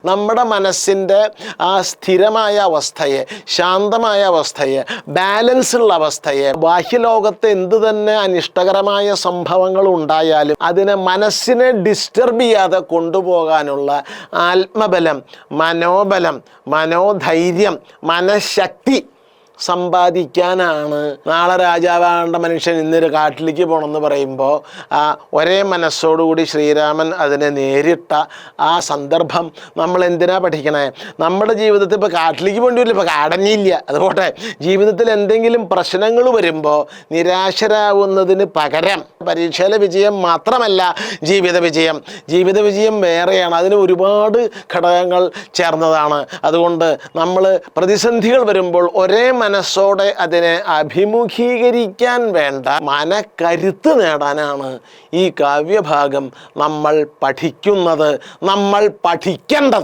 നമ്മുടെ മനസ്സിൻ്റെ ആ സ്ഥിരമായ അവസ്ഥയെ, ശാന്തമായ അവസ്ഥയെ, ബാലൻസ് ഉള്ള അവസ്ഥയെ, ബാഹ്യലോകത്ത് എന്ത് തന്നെ അനിഷ്ടകരമായ സംഭവങ്ങൾ ഉണ്ടായാലും അതിനെ മനസ്സിനെ ഡിസ്റ്റർബ് ചെയ്യാതെ കൊണ്ടുപോകാനുള്ള ആത്മബലം, മനോബലം, മനോധൈര്യം, മനഃശക്തി സമ്പാദിക്കാനാണ് നാളെ രാജാവാകേണ്ട മനുഷ്യൻ ഇന്നൊരു കാട്ടിലേക്ക് പോകണമെന്ന് പറയുമ്പോൾ ഒരേ മനസ്സോടുകൂടി ശ്രീരാമൻ അതിനെ നേരിട്ട ആ സന്ദർഭം നമ്മൾ എന്തിനാ പഠിക്കണേ? നമ്മുടെ ജീവിതത്തിൽ ഇപ്പോൾ കാട്ടിലേക്ക് പോകേണ്ടി വരില്ല, ഇപ്പോൾ കാടഞ്ഞില്ല, അതുപോട്ടെ. ജീവിതത്തിൽ എന്തെങ്കിലും പ്രശ്നങ്ങൾ വരുമ്പോൾ നിരാശരാകുന്നതിന് പകരം പരീക്ഷയിലെ വിജയം മാത്രമല്ല ജീവിത വിജയം. ജീവിത വിജയം വേറെയാണ്, അതിന് ഒരുപാട് ഘടകങ്ങൾ ചേർന്നതാണ്. അതുകൊണ്ട് നമ്മൾ പ്രതിസന്ധികൾ വരുമ്പോൾ ഒരേ മനസ്സോടെ അതിനെ അഭിമുഖീകരിക്കാൻ വേണ്ട മനക്കരുത്ത് നേടാനാണ് ഈ കാവ്യഭാഗം നമ്മൾ പഠിക്കുന്നത്, നമ്മൾ പഠിക്കേണ്ടത്.